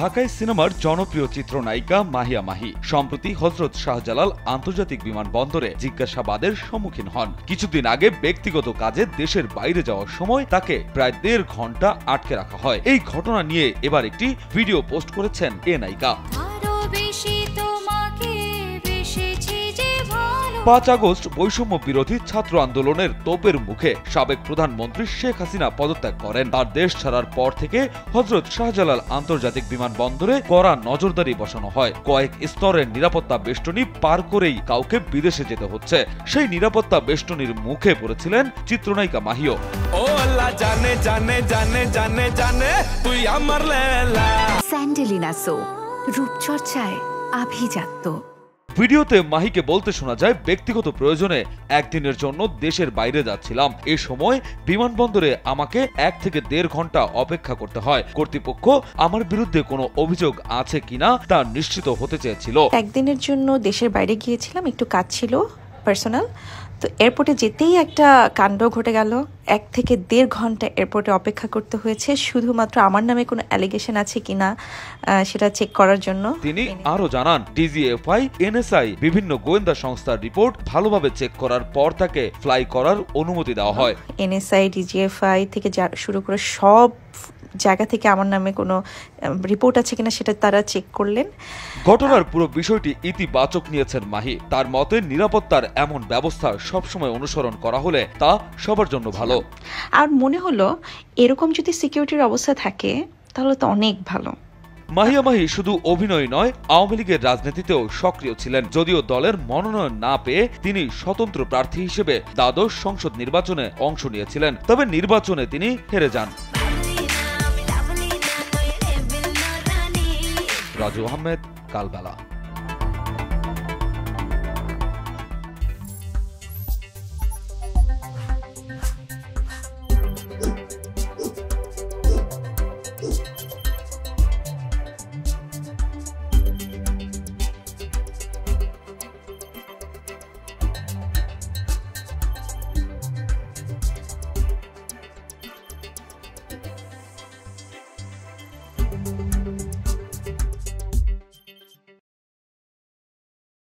ঢাকায় সিনেমার জনপ্রিয় চিত্রনায়িকা মাহিয়া মাহি সম্প্রতি হযরত শাহজালাল আন্তর্জাতিক বিমানবন্দরে জিজ্ঞাসাবাদের সম্মুখীন হন। কিছুদিন আগে ব্যক্তিগত কাজে দেশের বাইরে যাওয়ার সময় তাকে প্রায় 1.5 ঘন্টা আটকে রাখা হয়। এই ঘটনা নিয়ে এবার একটি ভিডিও পোস্ট করেছেন এ নায়িকা। 5 আগস্ট বৈষম্য বিরোধী ছাত্র আন্দোলনের তোপের মুখে সাবেক প্রধানমন্ত্রী শেখ হাসিনা পদত্যাগ করেন। তার দেশ ছাড়ার পর থেকে হযরত শাহজালাল আন্তর্জাতিক বিমানবন্দরে কড়া নজরদারি বসানো হয়। কয়েক স্তরের নিরাপত্তা বেষ্টনী পার করেই কাউকে বিদেশে যেতে হচ্ছে। সেই নিরাপত্তা বেষ্টনীর মুখে পড়েছিলেন চিত্রনায়িকা মাহিও। ও আল্লাহ জানে জানে জানে জানে জানে তুই আমার লেলা। স্যান্ডেলিনা সো রূপচর্চায় আভিজাত্য। ভিডিওতে মাহিকে বলতে শোনা যায়, ব্যক্তিগত প্রয়োজনে একদিনের জন্য দেশের বাইরে যাচ্ছিলাম। এ সময় বিমানবন্দরে আমাকে 1 থেকে 1.5 ঘন্টা অপেক্ষা করতে হয়। কর্তৃপক্ষ আমার বিরুদ্ধে কোনো অভিযোগ আছে কিনা তা নিশ্চিত হতে চেয়েছিল। একদিনের জন্য দেশের বাইরে গিয়েছিলাম, একটু কাজ ছিল পার্সোনাল। তো এয়ারপোর্টে যেতেই একটা কাণ্ড ঘটে গেল। 1 থেকে 1.5 ঘন্টা এয়ারপোর্টে অপেক্ষা করতে হয়েছে শুধুমাত্র আমার নামে কোনো অ্যালিগেশন আছে কিনা সেটা চেক করার জন্য। তিনি আরো জানান, ডিজিএফআই, এনএসআই বিভিন্ন গোয়েন্দা সংস্থার রিপোর্ট ভালোভাবে চেক করার পর তাকে ফ্লাই করার অনুমতি দেওয়া হয়। এনএসআই, ডিজিএফআই থেকে শুরু করে সব জায়গা থেকে আমার নামে কোনো রিপোর্ট আছে কিনা সেটা তারা চেক করলেন। ঘটনার পুরো বিষয়টি ইতিবাচক নিয়েছেন মাহি। তার মতে নিরাপত্তার এমন ব্যবস্থা সবসময় অনুসরণ করা হলে তা সবার জন্য ভালো। আর মনে হলো এরকম যদি সিকিউরিটির অবস্থা থাকে তাহলে তো অনেক ভালো। মাহিয়া মাহি শুধু অভিনয় নয়, আওয়ামী লীগের রাজনীতিতেও সক্রিয় ছিলেন। যদিও দলের মনোনয়ন না পেয়ে তিনি স্বতন্ত্র প্রার্থী হিসেবে দ্বাদশ সংসদ নির্বাচনে অংশ নিয়েছিলেন। তবে নির্বাচনে তিনি হেরে যান। রাজু আহমেদ, কালবেলা।